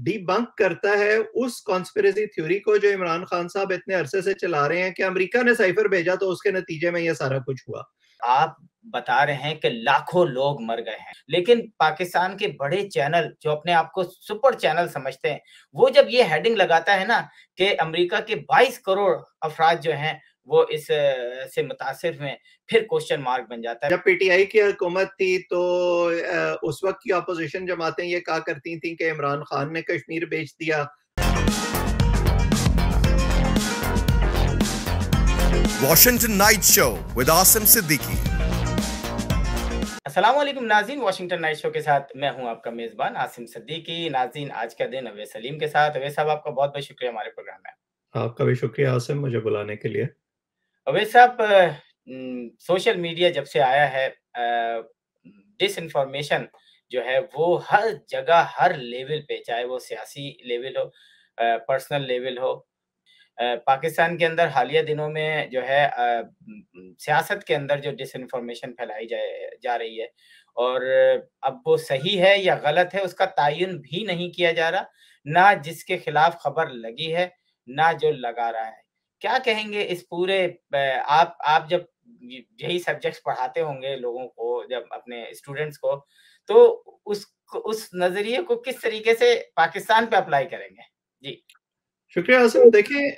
D bunk करता है उस कॉन्स्पिरेसी थ्योरी को जो इमरान खान साहब इतने अरसे से चला रहे हैं कि अमेरिका ने साइफर भेजा तो उसके नतीजे में ये सारा कुछ हुआ। आप बता रहे हैं कि लाखों लोग मर गए हैं, लेकिन पाकिस्तान के बड़े चैनल जो अपने आप को सुपर चैनल समझते हैं, वो जब ये हेडिंग लगाता है ना कि अमेरिका के 22 करोड़ अफराद जो हैं वो इस से मुतासिर हुए, फिर क्वेश्चन मार्क बन जाता है। जब पीटीआई की हुकूमत थी तो उस वक्त की अपोजिशन जमातें ये कहा करती थी कि इमरान खान ने कश्मीर बेच दिया। Washington Night Show with Asim Siddiqui। अस्सलाम वालेकुम नाज़रीन, वाशिंगटन नाइट शो के साथ मैं हूं आपका मेजबान आसिम सिद्दीकी। नाज़रीन, आज का दिन अवैस सलीम के साथ। अवैस साहब, आपका बहुत बहुत शुक्रिया हमारे प्रोग्राम में। आपका भी शुक्रिया आसिम, मुझे बुलाने के लिए। अवैस साहब, सोशल मीडिया जब से आया है, डिसइंफॉर्मेशन जो है वो हर जगह हर लेवल पे, चाहे वो सियासी लेवल हो, पर्सनल लेवल हो, पाकिस्तान के अंदर हालिया दिनों में जो है सियासत के अंदर जो डिसइंफॉर्मेशन फैलाई जा रही है, और अब वो सही है या गलत है उसका तायुन भी नहीं किया जा रहा, ना जिसके खिलाफ खबर लगी है ना जो लगा रहा है। क्या कहेंगे इस पूरे, आप जब यही सब्जेक्ट्स पढ़ाते होंगे लोगों को, जब अपने स्टूडेंट्स को, तो उस नजरिए को किस तरीके से पाकिस्तान पे अप्लाई करेंगे? जी शुक्रिया आसिम। देखिए,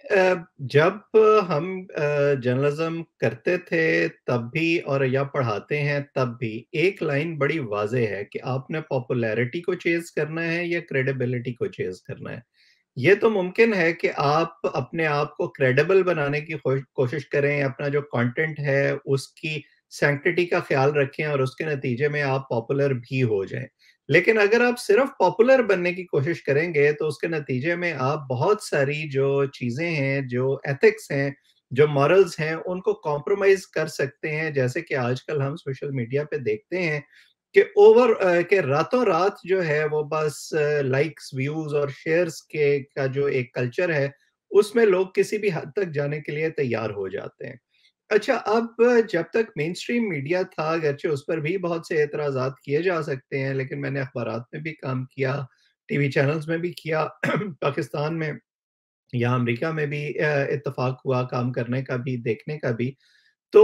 जब हम जर्नलिज्म करते थे तब भी और या पढ़ाते हैं तब भी एक लाइन बड़ी वाज़ेह है कि आपने पॉपुलैरिटी को चेज़ करना है या क्रेडिबिलिटी को चेज़ करना है। ये तो मुमकिन है कि आप अपने आप को क्रेडिबल बनाने की कोशिश करें, अपना जो कंटेंट है उसकी सैंक्टिटी का ख्याल रखें और उसके नतीजे में आप पॉपुलर भी हो जाएं। लेकिन अगर आप सिर्फ पॉपुलर बनने की कोशिश करेंगे तो उसके नतीजे में आप बहुत सारी जो चीज़ें हैं, जो एथिक्स हैं, जो मॉरल्स हैं, उनको कॉम्प्रोमाइज़ कर सकते हैं। जैसे कि आजकल हम सोशल मीडिया पे देखते हैं कि के रातों-रात जो है वो बस लाइक्स, व्यूज़ और शेयर्स के का जो एक कल्चर है, उसमें लोग किसी भी हद तक जाने के लिए तैयार हो जाते हैं। अच्छा, अब जब तक मेनस्ट्रीम मीडिया था, अगरचे उस पर भी बहुत से एतराज़ात किए जा सकते हैं, लेकिन मैंने अखबारात में भी काम किया, टीवी चैनल्स में भी किया, पाकिस्तान में या अमेरिका में भी इत्तेफ़ाक हुआ काम करने का भी, देखने का भी। तो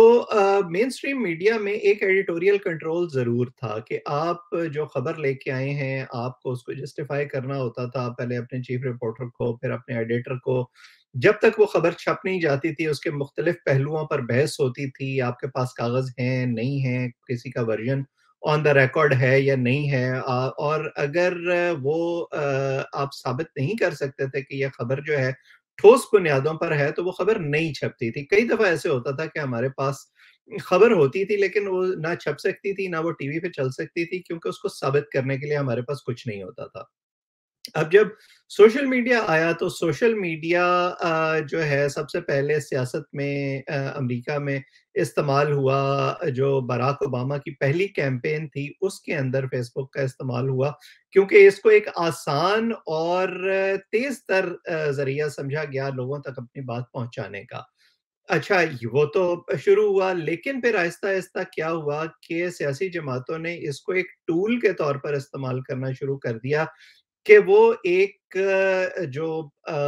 मेनस्ट्रीम मीडिया में एक एडिटोरियल कंट्रोल ज़रूर था कि आप जो खबर लेके आए हैं, आपको उसको जस्टिफ़ाई करना होता था। पहले अपने चीफ रिपोर्टर को, फिर अपने एडिटर को। जब तक वो खबर छप नहीं जाती थी, उसके मुख्तलिफ पहलुओं पर बहस होती थी। आपके पास कागज़ हैं, नहीं हैं, किसी का वर्जन ऑन द रिकॉर्ड है या नहीं है। और अगर वो आप साबित नहीं कर सकते थे कि ये खबर जो है ठोस बुनियादों पर है, तो वो खबर नहीं छपती थी। कई दफ़ा ऐसे होता था कि हमारे पास खबर होती थी लेकिन वो ना छप सकती थी, ना वो टीवी पे चल सकती थी, क्योंकि उसको साबित करने के लिए हमारे पास कुछ नहीं होता था। अब जब सोशल मीडिया आया तो सोशल मीडिया जो है सबसे पहले सियासत में अमेरिका में इस्तेमाल हुआ। जो बराक ओबामा की पहली कैंपेन थी उसके अंदर फेसबुक का इस्तेमाल हुआ, क्योंकि इसको एक आसान और तेज तर ज़रिया समझा गया लोगों तक अपनी बात पहुँचाने का। अच्छा, वो तो शुरू हुआ, लेकिन फिर आहिस्ता-आहिस्ता क्या हुआ कि सियासी जमातों ने इसको एक टूल के तौर पर इस्तेमाल करना शुरू कर दिया कि वो एक जो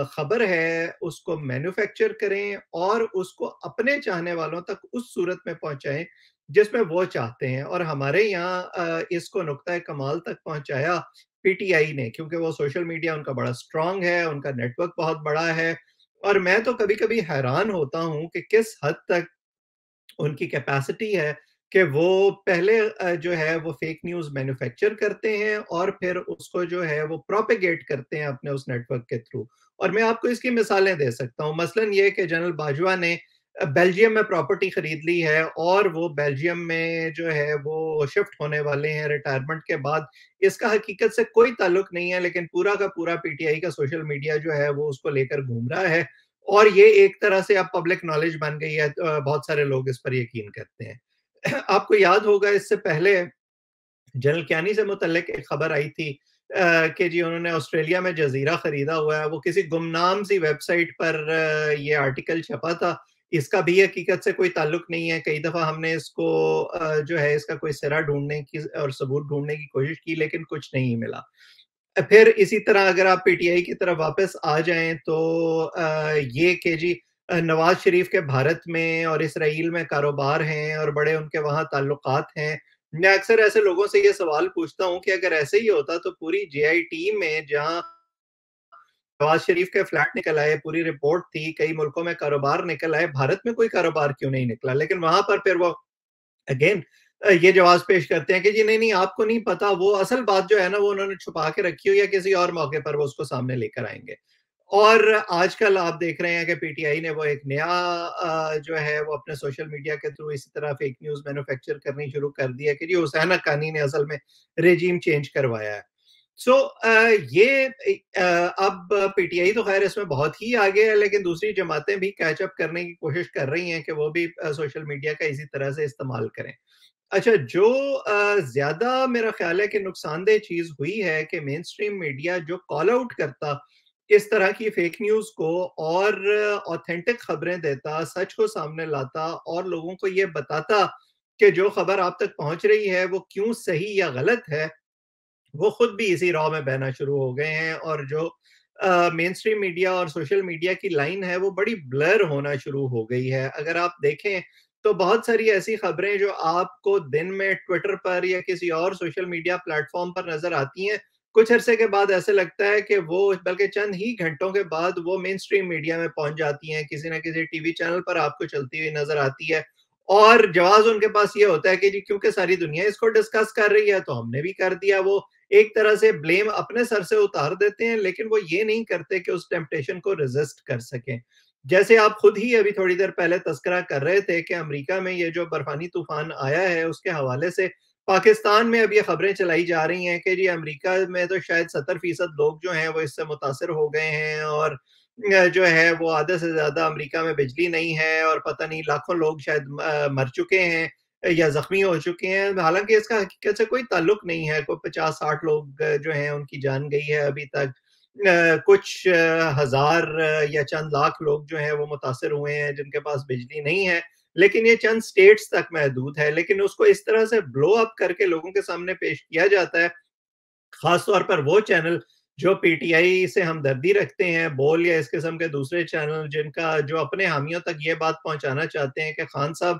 खबर है उसको मैन्युफैक्चर करें और उसको अपने चाहने वालों तक उस सूरत में पहुँचाएँ जिसमें वो चाहते हैं। और हमारे यहाँ इसको नुक्ता कमाल तक पहुँचाया पीटीआई ने, क्योंकि वो सोशल मीडिया उनका बड़ा स्ट्रॉन्ग है, उनका नेटवर्क बहुत बड़ा है। और मैं तो कभी-कभी हैरान होता हूँ कि किस हद तक उनकी कैपेसिटी है कि वो पहले जो है वो फेक न्यूज़ मैन्युफैक्चर करते हैं और फिर उसको जो है वो प्रोपेगेट करते हैं अपने उस नेटवर्क के थ्रू। और मैं आपको इसकी मिसालें दे सकता हूँ। मसलन ये कि जनरल बाजवा ने बेल्जियम में प्रॉपर्टी खरीद ली है और वो बेल्जियम में जो है वो शिफ्ट होने वाले हैं रिटायरमेंट के बाद। इसका हकीकत से कोई ताल्लुक नहीं है, लेकिन पूरा का पूरा पीटीआई का सोशल मीडिया जो है वो उसको लेकर घूम रहा है और ये एक तरह से अब पब्लिक नॉलेज बन गई है। बहुत सारे लोग इस पर यकीन करते हैं। आपको याद होगा इससे पहले जनरल कियानी से मुतल्लिक एक खबर आई थी कि जी उन्होंने ऑस्ट्रेलिया में जज़ीरा खरीदा हुआ है। वो किसी गुमनाम सी वेबसाइट पर ये आर्टिकल छपा था। इसका भी हकीकत से कोई ताल्लुक नहीं है। कई दफ़ा हमने इसको जो है इसका कोई सिरा ढूँढने की और सबूत ढूँढने की कोशिश की, लेकिन कुछ नहीं मिला। پھر اسی طرح اگر آپ پی ٹی آئی کی طرف واپس آ جائیں تو یہ کہ جی نواز شریف کے بھارت میں اور اسرائیل میں کاروبار ہیں اور بڑے ان کے وہاں تعلقات ہیں. میں اکثر ایسے لوگوں سے یہ سوال پوچھتا ہوں کہ اگر ایسے ہی ہوتا تو پوری جے آئی ٹی میں جہاں نواز شریف کے فلیٹ نکل آئے, پوری رپورٹ تھی, کئی ملکوں میں کاروبار نکل آئے, بھارت میں کوئی کاروبار کیوں نہیں نکلا؟ لیکن وہاں پر پھر وہ اگین یہ جواز پیش کرتے ہیں کہ جی نہیں آپ کو نہیں پتا, وہ اصل بات جو ہے نا وہ انہوں نے چھپا کے رکھی ہو یا کسی اور موقع پر وہ اس کو سامنے لے کر آئیں گے. اور آج کل آپ دیکھ رہے ہیں کہ پی ٹی آئی نے وہ ایک نیا جو ہے وہ اپنے سوشل میڈیا کے تھرو اسی طرح فیک نیوز مینوفیکچر کرنی شروع کر دیا کہ جی حسین حقانی نے اصل میں ریجیم چینج کروایا ہے. سو یہ اب پی ٹی آئی تو خیر اس میں بہت ہی آگے ہے, لیکن دوسری جماعتیں بھی کیچ اپ کرنے کی کوشش کر رہی ہیں کہ وہ بھی سوشل میڈیا کا اسی طرح سے استعمال کریں. اچھا, جو زیادہ میرا خیال ہے کہ نقصان دہ چیز ہوئی ہے کہ مین سٹریم میڈیا جو کال آؤٹ کرتا اس طرح کی فیک نیوز کو اور آتھینٹک خبریں دیتا, سچ کو سامنے لاتا اور لوگوں کو یہ بتاتا کہ جو خبر آپ تک پہنچ رہی ہے وہ کیوں صحیح یا غلط ہے, وہ خود بھی اسی راہ میں بہنا شروع ہو گئے ہیں. اور جو مین سٹریم میڈیا اور سوشل میڈیا کی لائن ہے وہ بڑی بلر ہونا شروع ہو گئی ہے. اگر آپ دیکھیں تو بہت ساری ایسی خبریں جو آپ کو دن میں ٹویٹر پر یا کسی اور سوشل میڈیا پلیٹ فارم پر نظر آتی ہیں, کچھ عرصے کے بعد ایسے لگتا ہے کہ وہ بلکہ چند ہی گھنٹوں کے بعد وہ مین سٹریم میڈیا میں پہنچ جاتی ہیں, کسی نہ کسی ٹی وی چینل پر آپ کو چلتی ہوئی نظر آتی ہے. اور جواز ان کے پاس یہ ہوتا ہے کہ جی کیونکہ ساری دنیا اس کو ڈسکس کر رہی ہے تو ہم نے بھی کر دیا. وہ ایک طرح سے بلیم اپنے سر سے اتار دیتے ہیں, لیکن وہ یہ نہیں کرتے کہ اس ٹیمپٹیشن کو ریزسٹ کر سکیں. جیسے آپ خود ہی ابھی تھوڑی دیر پہلے تذکرہ کر رہے تھے کہ امریکہ میں یہ جو برفانی طوفان آیا ہے اس کے حوالے سے پاکستان میں اب یہ خبریں چلائی جا رہی ہیں کہ جی امریکہ میں تو شاید 70% لوگ جو ہیں وہ اس سے متاثر ہو گئے ہیں, اور جو ہے وہ آدھے سے زیادہ امریکہ میں بجلی نہیں ہے, اور پتہ نہیں لاکھوں لوگ شاید مر چکے ہیں یا زخمی ہو چکے ہیں. حالانکہ اس کا حقیقت سے کوئی تعلق نہیں ہے. کوئی 50-60 لوگ جو ہیں ان کی جان گئی ہے ابھی تک, کچھ ہزار یا چند لاکھ لوگ جو ہیں وہ متاثر ہوئے ہیں جن کے پاس بجلی نہیں ہے, لیکن یہ چند سٹیٹس تک محدود ہے. لیکن اس کو اس طرح سے بلو اپ کر کے لوگوں کے سامنے پیش کیا جاتا ہے, خاص طور پر وہ چینل جو پی ٹی آئی سے ہمدردی رکھتے ہیں, بول یا اس قسم کے دوسرے چینل جن کا جو اپنے حامیوں تک یہ بات پہنچانا چاہتے ہیں کہ خان صاحب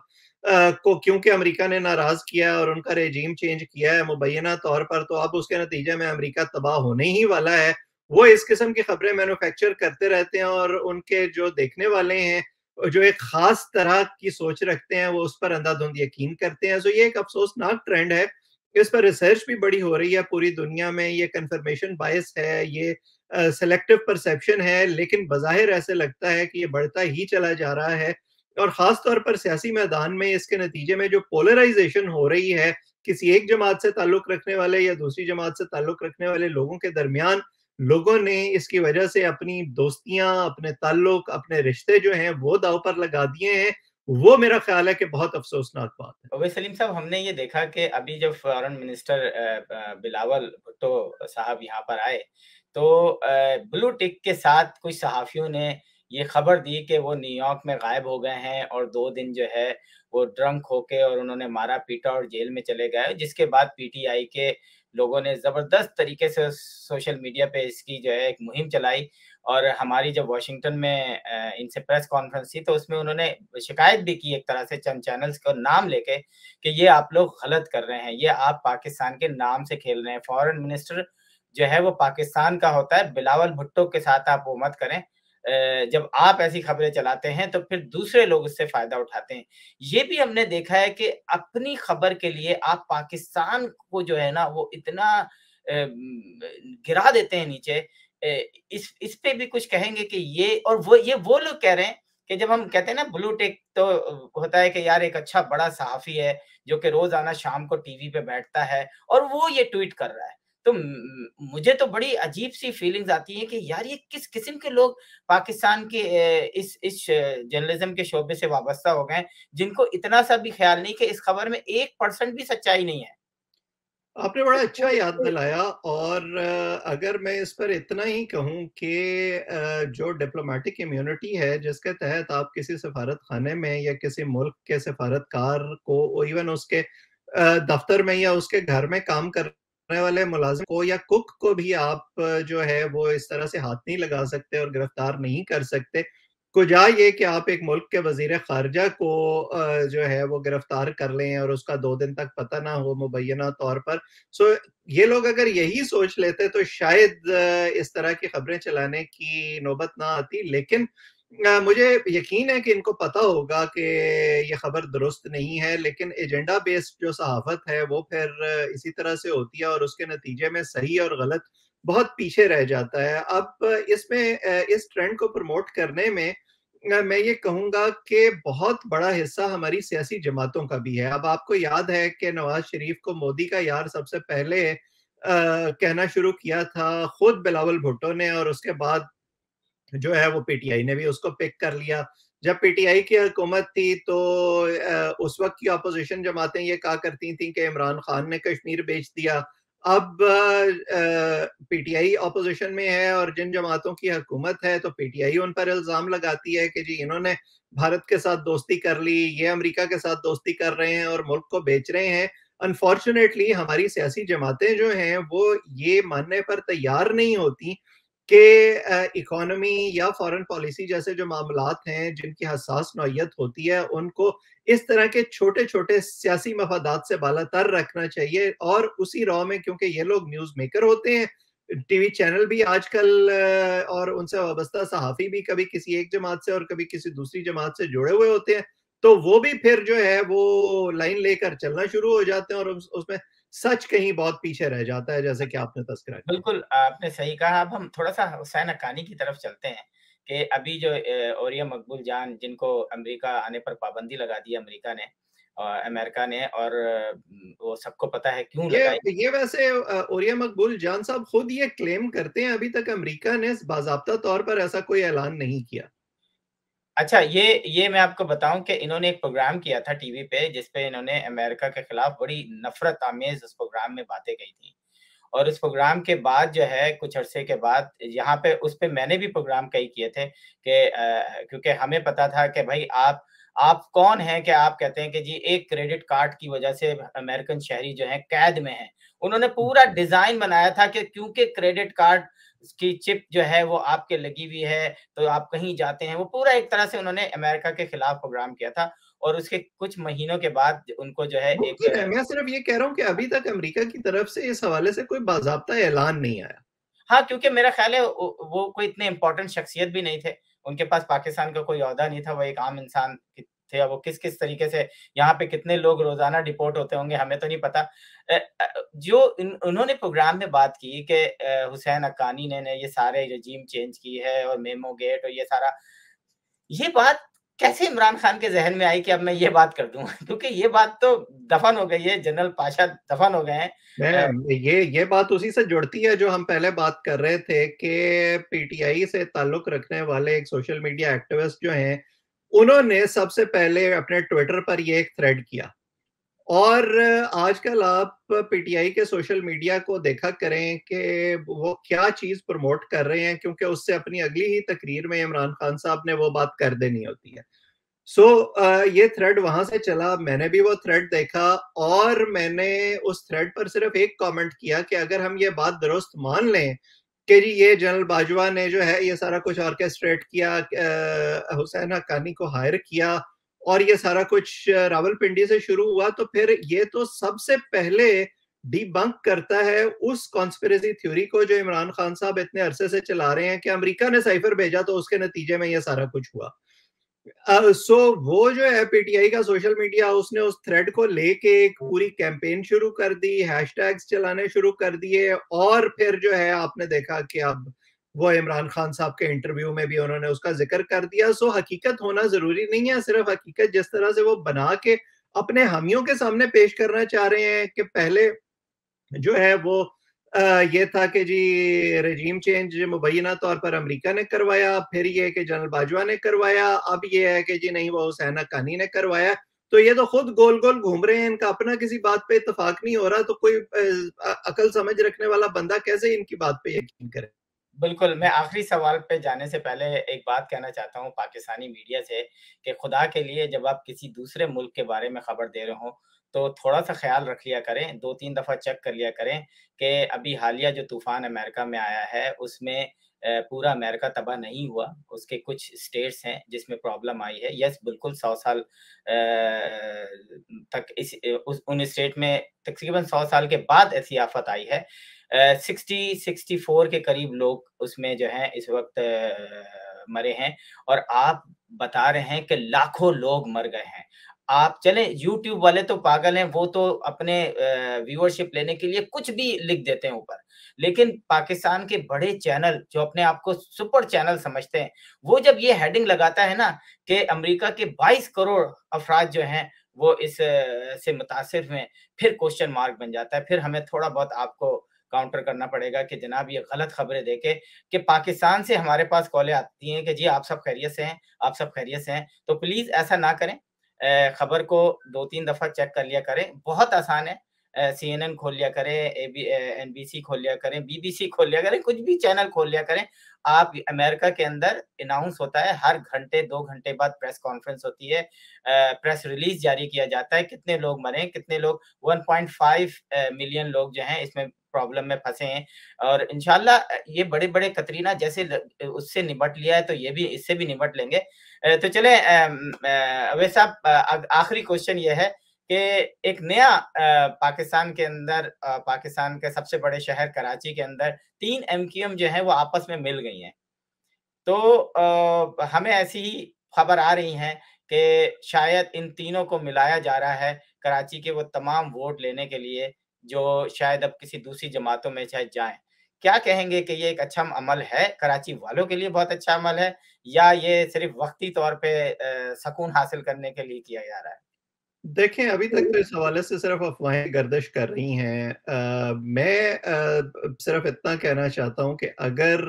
کو کیونکہ امریکہ نے ناراض کیا اور ان کا ریجیم چینج کیا ہے مبینہ طور پر, تو اب اس کے نتیجے میں امریکہ تباہ ہونے ہی والا ہے. وہ اس قسم کی خبریں مینوفیکچر کرتے رہتے ہیں, اور ان کے جو دیکھنے والے ہیں جو ایک خاص طرح کی سوچ رکھتے ہیں وہ اس پر اندھا دھند یقین کرتے ہیں. سو یہ ایک افسوسناک ٹرینڈ ہے, اس پر ریسرچ بھی بڑی ہو رہی ہے پوری دنیا میں. یہ کنفرمیشن بائس ہے, یہ سلیکٹو پرسیپشن ہے, لیکن بظاہر ایسے لگتا ہے کہ یہ بڑھتا ہی چلا جا رہا ہے. اور خاص طور پر سیاسی میدان میں اس کے نتیجے میں جو پولرائزیشن ہو رہی ہے کسی ایک جماعت سے تعلق رکھنے والے یا دوسری جماعت سے تعلق رکھنے والے لوگوں کے درمیان, لوگوں نے اس کی وجہ سے اپنی دوستیاں, اپنے تعلق, اپنے رشتے جو ہیں وہ داؤ پر لگا دیے ہیں. وہ میرا خیال ہے کہ بہت افسوسناک بات ہے. اویس سلیم صاحب, ہم نے یہ دیکھا کہ ابھی جب فارن منسٹر بلاول بھٹو صاحب یہاں پر آئے تو بلو ٹک کے ساتھ کچھ صحافیوں نے یہ خبر دی کہ وہ نیو یارک میں غائب ہو گئے ہیں اور 2 دن جو ہے وہ ڈرنک ہو کے اور انہوں نے مارا پیٹا اور جیل میں چلے گئے, جس کے بعد پی ٹی آئی کے لوگوں نے زبردست طریقے سے سوشل میڈیا پہ اس کی جو ہے ایک مہم چلائی. اور ہماری جب واشنگٹن میں ان سے پریس کانفرنس تھی تو اس میں انہوں نے شکایت بھی کی ایک طرح سے چند چینلز کا نام لے کے کہ یہ آپ لوگ غلط کر رہے ہیں, یہ آپ پاکستان کے نام سے کھیل رہے ہیں. فارن منسٹر جو ہے وہ پاکستان کا ہوتا ہے, بلاول بھٹو کے ساتھ آپ وہ مت کریں. جب آپ ایسی خبریں چلاتے ہیں تو پھر دوسرے لوگ اس سے فائدہ اٹھاتے ہیں. یہ بھی ہم نے دیکھا ہے کہ اپنی خبر کے لیے آپ پاکستان کو جو ہے نا وہ اتنا گرا دیتے ہیں نیچے. اس پہ بھی کچھ کہیں گے کہ یہ اور وہ لوگ کہہ رہے ہیں کہ جب ہم کہتے ہیں نا بلو ٹک تو ہوتا ہے کہ یار ایک اچھا بڑا صحافی ہے جو کہ روزانہ شام کو ٹی وی پہ بیٹھتا ہے اور وہ یہ ٹویٹ کر رہا ہے. تو مجھے تو بڑی عجیب سی فیلنگز آتی ہیں کہ یار یہ کس قسم کے لوگ پاکستان کے اس جرنلزم کے شعبے سے وابستہ ہو گئے ہیں جن کو اتنا سا بھی خیال نہیں کہ اس خبر میں 1% بھی سچائی نہیں ہے. آپ نے بڑا اچھا یاد دلایا, اور اگر میں اس پر اتنا ہی کہوں کہ جو ڈپلومیٹک امیونٹی ہے جس کے تحت آپ کسی سفارت خانے میں یا کسی ملک کے سفارتکار کو ایون اس کے دفتر میں یا اس کے گھر میں کام کر करने वाले मुलाजिम को या कुक को भी आप जो है वो इस तरह से हाथ नहीं लगा सकते और गिरफ्तार नहीं कर सकते। कुजा ये कि आप एक मुल्क के वज़ीर ख़ारिजा को जो है वो गिरफ्तार कर लें और उसका 2 दिन तक पता ना हो मुबैना तौर पर। सो ये लोग अगर यही सोच लेते तो शायद इस तरह की खबरें चलाने की नौबत ना आती, लेकिन मुझे यकीन है कि इनको पता होगा कि ये खबर दुरुस्त नहीं है, लेकिन एजेंडा बेस्ड जो सहाफ़त है वो फिर इसी तरह से होती है और उसके नतीजे में सही और गलत बहुत पीछे रह जाता है। अब इसमें इस ट्रेंड को प्रमोट करने में मैं ये कहूँगा कि बहुत बड़ा हिस्सा हमारी सियासी जमातों का भी है। अब आपको याद है कि नवाज़ शरीफ को मोदी का यार सबसे पहले कहना शुरू किया था खुद बिलावल भुट्टो ने, और उसके बाद जो है वो पीटीआई ने भी उसको पिक कर लिया। जब पीटीआई की हुकूमत थी तो उस वक़्त की अपोज़िशन जमातें ये कहा करती थीं कि इमरान खान ने कश्मीर बेच दिया। अब पीटीआई अपोज़िशन में है और जिन जमातों की हुकूमत है तो पीटीआई उन पर इल्ज़ाम लगाती है कि जी इन्होंने भारत के साथ दोस्ती कर ली, ये अमेरिका के साथ दोस्ती कर रहे हैं और मुल्क को बेच रहे हैं। अनफॉर्चुनेटली हमारी सियासी जमातें जो हैं वो ये मानने पर तैयार नहीं होती कि इकोनॉमी या फॉरेन पॉलिसी जैसे जो मामलात हैं जिनकी हसास नौइयत होती है, उनको इस तरह के छोटे-छोटे सियासी मफादात से बालातर रखना चाहिए। और उसी रॉ में क्योंकि ये लोग न्यूज़ मेकर होते हैं, टीवी चैनल भी आजकल और उनसे वाबस्ता सहाफ़ी भी कभी किसी एक जमात से और कभी किसी दूसरी जमात से जुड़े हुए होते हैं, तो वो भी फिर जो है वो लाइन लेकर चलना शुरू हो जाते हैं और उसमें सच कहीं बहुत पीछे रह जाता है, जैसे कि आपने तज़किरा किया। बिल्कुल, आपने सही कहा। अब हम थोड़ा-सा हुसैन हक्कानी की तरफ चलते हैं कि अभी जो औरिया मकबूल जान जिनको अमेरिका आने पर पाबंदी लगा दी अमेरिका ने अमेरिका ने, और वो सबको पता है क्यों ये लगाई। ये वैसे ओरिया मकबूल जान साहब खुद ये क्लेम करते हैं, अभी तक अमेरिका ने बाज़ाब्ता तौर पर ऐसा कोई ऐलान नहीं किया। अच्छा, ये मैं आपको बताऊँ कि इन्होंने एक प्रोग्राम किया था टीवी पे, जिस पे इन्होंने अमेरिका के खिलाफ बड़ी नफ़रत आमेज़ उस प्रोग्राम में बातें कही थी। और उस प्रोग्राम के बाद जो है, कुछ अरसे के बाद यहाँ पे उस पे मैंने भी प्रोग्राम कई किए थे कि क्योंकि हमें पता था कि भई आप कौन हैं कि आप कहते हैं कि जी एक क्रेडिट कार्ड की वजह से अमेरिकन शहरी जो हैं कैद में हैं। उन्होंने पूरा डिज़ाइन बनाया था कि क्योंकि क्रेडिट कार्ड की चिप जो है वो आपके लगी हुई है, तो आप कहीं जाते हैं। वो पूरा एक तरह से उन्होंने अमेरिका के खिलाफ प्रोग्राम किया था और उसके कुछ महीनों के बाद उनको जो है एक मुमकिन है, मैं सिर्फ ये कह रहा हूँ कि अभी तक अमेरिका की तरफ से इस हवाले से कोई बाज़ाब्ता ऐलान नहीं आया। हाँ, क्योंकि मेरा ख़्याल है वो कोई इतने इम्पोर्टेंट शख्सियत भी नहीं थे। उनके पास पाकिस्तान का कोई ओहदा नहीं था, वो एक आम इंसान थे। अब वो किस-किस तरीके से यहाँ पे कितने लोग रोज़ाना डिपोर्ट होते होंगे, हमें तो नहीं पता। जो इन उन्होंने प्रोग्राम में बात की कि हुसैन हक्कानी ने ये सारे रेजिम चेंज की है और मेमो गेट और ये सारा, ये बात कैसे इमरान खान के ज़हन में आई कि अब मैं ये बात कर दूँ? क्योंकि ये बात तो दफ़न हो गई है, जनरल पाशा दफ़न हो गए हैं। अ, मैं ये बात उसी से जुड़ती है जो हम पहले बात कर रहे थे कि पीटीआई से ताल्लुक रखने वाले एक सोशल मीडिया एक्टिविस्ट जो हैं, उन्होंने सबसे पहले अपने ट्विटर पर ये एक थ्रेड किया। और आजकल आप पीटीआई के सोशल मीडिया को देखा करें कि वो क्या चीज़ प्रमोट कर रहे हैं, क्योंकि उससे अपनी अगली ही तकरीर में इमरान खान साहब ने वो बात कर देनी होती है। ये थ्रेड वहाँ से चला, मैंने भी वो थ्रेड देखा और मैंने उस थ्रेड पर सिर्फ़ एक कमेंट किया कि अगर हम ये बात दुरुस्त मान लें कि जी ये जनरल बाजवा ने जो है ये सारा कुछ ऑर्केस्ट्रेट किया, हुसैन हक्कानी को हायर किया और ये सारा कुछ रावलपिंडी से शुरू हुआ, तो फिर ये तो सबसे पहले डिबंक करता है उस कॉन्स्पिरेसी थ्योरी को जो इमरान खान साहब इतने अरसे से चला रहे हैं कि अमेरिका ने साइफर भेजा तो उसके नतीजे में ये सारा कुछ हुआ। वो जो है पीटीआई का सोशल मीडिया, उसने उस थ्रेड को लेके एक पूरी कैंपेन शुरू कर दी, हैशटैग्स चलाने शुरू कर दिए और फिर जो है आपने देखा कि अब वो इमरान खान साहब के इंटरव्यू में भी उन्होंने उसका ज़िक्र कर दिया। हकीकत होना ज़रूरी नहीं है, सिर्फ़ हकीकत जिस तरह से वो बना के अपने हामियों के सामने पेश करना चाह रहे हैं कि पहले जो है वो ये था कि जी रेजीम चेंज मुबैना तौर पर अमेरिका ने करवाया, फिर ये कि जनरल बाजवा ने करवाया, अब ये है कि जी नहीं वो हुसैन हक्कानी ने करवाया। तो ये तो खुद गोल-गोल घूम रहे हैं, इनका अपना किसी बात पे इत्तेफाक नहीं हो रहा, तो कोई अकल समझ रखने वाला बंदा कैसे इनकी बात पे यकीन करे? बिल्कुल, मैं आखिरी सवाल पे जाने से पहले एक बात कहना चाहता हूँ पाकिस्तानी मीडिया से कि खुदा के लिए जब आप किसी दूसरे मुल्क के बारे में खबर दे रहे हों, تو تھوڑا-سا خیال رکھ لیا کریں، 2-3 دفعہ چیک کر لیا کریں کہ ابھی حالیہ جو طوفان امریکہ میں آیا ہے اس میں پورا امریکہ تباہ نہیں ہوا، اس کے کچھ اسٹیٹس ہیں جس میں پرابلم آئی ہے۔ یس بالکل 100 سال تک ان اسٹیٹ میں تقریباً 100 سال کے بعد ایسی آفت آئی ہے۔ 64 کے قریب لوگ اس میں جو ہیں اس وقت مرے ہیں، اور آپ بتا رہے ہیں کہ لاکھوں لوگ مر گئے ہیں۔ آپ چلیں یوٹیوب والے تو پاگل ہیں، وہ تو اپنے ویورشپ لینے کے لیے کچھ بھی لکھ دیتے ہیں اوپر، لیکن پاکستان کے بڑے چینل جو اپنے آپ کو سپر چینل سمجھتے ہیں، وہ جب یہ ہیڈنگ لگاتا ہے نا کہ امریکہ کے 22 کروڑ افراد جو ہیں وہ اس سے متاثر ہوئے، پھر کوشچن مارک بن جاتا ہے۔ پھر ہمیں تھوڑا بہت آپ کو کاؤنٹر کرنا پڑے گا کہ جناب یہ غلط خبریں دے کے کہ پاکستان سے ہمارے پاس کالیں آتی ہیں کہ جی آپ سب خیریت سے ہیں، آپ سب خیریت سے ہیں، تو پلیز ایسا نہ کریں۔ خبر کو 2-3 دفعہ چیک کر لیا کریں، بہت آسان ہے۔ CNN کھول لیا کریں، NBC کھول لیا کریں، BBC کھول لیا کریں، کچھ بھی چینل کھول لیا کریں۔ آپ امریکہ کے اندر اناؤنس ہوتا ہے، ہر گھنٹے 2 گھنٹے بعد پریس کانفرنس ہوتی ہے، پریس ریلیز جاری کیا جاتا ہے، کتنے لوگ مرے، کتنے لوگ 1.5 ملین لوگ جو ہیں اس میں پرابلم میں پھنسے ہیں، اور انشاءاللہ یہ بڑے بڑے قطرینہ جیسے اس سے نمٹ لیا ہے تو یہ بھی اس سے بھی نمٹ لیں گے۔ تو چلیں اویس صاحب، آخری کوشچن یہ ہے کہ ایک نیا پاکستان کے اندر، پاکستان کے سب سے بڑے شہر کراچی کے اندر 3 MQM جو ہیں وہ آپس میں مل گئی ہیں، تو ہمیں ایسی ہی خبر آ رہی ہیں کہ شاید ان تینوں کو ملایا جا رہا ہے کراچی کے وہ تمام ووٹ لینے کے لیے جو شاید اب کسی دوسری جماعتوں میں شاید جائیں۔ کیا کہیں گے کہ یہ ایک اچھا عمل ہے، کراچی والوں کے لیے بہت اچھا عمل ہے، یا یہ صرف وقتی طور پہ سکون حاصل کرنے کے لیے کیا جا رہا ہے؟ دیکھیں ابھی تک تو اس حوالے سے صرف افواہیں گردش کر رہی ہیں۔ میں صرف اتنا کہنا چاہتا ہوں کہ اگر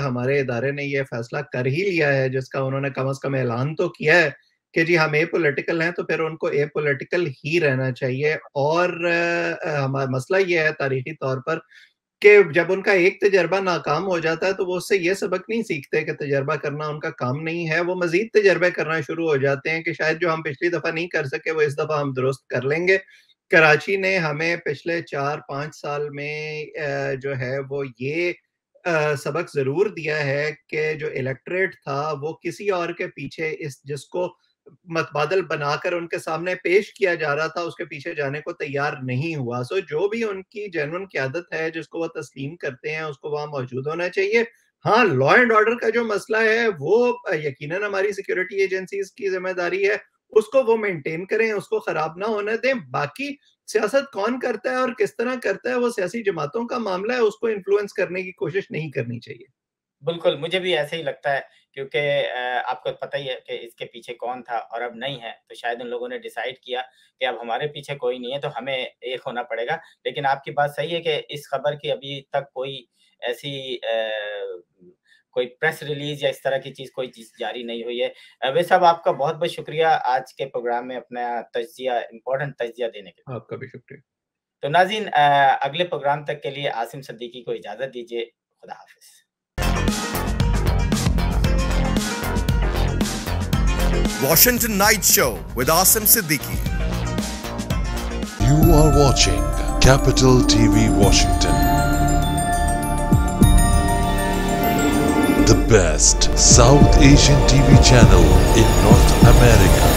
ہمارے ادارے نے یہ فیصلہ کر ہی لیا ہے، جس کا انہوں نے کم از کم اعلان تو کیا ہے کہ جی ہم اے پولیٹیکل ہیں، تو پھر ان کو اے پولیٹیکل ہی رہنا چاہیے۔ اور ہمارا مسئلہ یہ ہے تاریخی طور پر کہ جب ان کا ایک تجربہ ناکام ہو جاتا ہے تو وہ اس سے یہ سبق نہیں سیکھتے کہ تجربہ کرنا ان کا کام نہیں ہے، وہ مزید تجربے کرنا شروع ہو جاتے ہیں کہ شاید جو ہم پچھلی دفعہ نہیں کر سکے وہ اس دفعہ ہم درست کر لیں گے۔ کراچی نے ہمیں پچھلے 4-5 سال میں جو ہے وہ یہ سبق ضرور دیا ہے کہ جو الیکٹریٹ تھا وہ کسی اور کے پیچھے جس کو متبادل بنا کر ان کے سامنے پیش کیا جا رہا تھا اس کے پیچھے جانے کو تیار نہیں ہوا۔ سو جو بھی ان کی جینوئن قیادت ہے جس کو وہ تسلیم کرتے ہیں اس کو وہاں موجود ہونا چاہیے۔ ہاں، لا اینڈ آرڈر کا جو مسئلہ ہے وہ یقیناً ہماری سیکیورٹی ایجنسیز کی ذمہ داری ہے، اس کو وہ مینٹین کریں، اس کو خراب نہ ہونے دیں۔ باقی سیاست کون کرتا ہے اور کس طرح کرتا ہے وہ سیاسی جماعتوں کا معاملہ ہے، اس کو انفلوئنس کرنے کی کوشش نہیں کرنی چاہیے۔ بالکل، مجھے بھی ایسے ہی لگتا ہے، کیونکہ آپ کو پتہ ہی ہے کہ اس کے پیچھے کون تھا اور اب نہیں ہے، تو شاید ان لوگوں نے ڈیسائیڈ کیا کہ اب ہمارے پیچھے کوئی نہیں ہے تو ہمیں ایک ہونا پڑے گا۔ لیکن آپ کی بات صحیح ہے کہ اس خبر کی ابھی تک کوئی ایسی کوئی پریس ریلیز یا اس طرح کی کوئی چیز جاری نہیں ہوئی ہے۔ ویسے صاحب آپ کا بہت بہت شکریہ آج کے پروگرام میں اپنا امپورٹنٹ تجزیہ دینے کے لیے۔ آپ کا بھی شکریہ۔ تو ناظرین، اگلے پروگرام تک کے لیے عاصم صدیقی کو اجازت دیجیے۔ خدا حافظ۔ Washington Night Show with Asim Siddiqui. You are watching Capital TV Washington, the best South Asian TV channel in North America.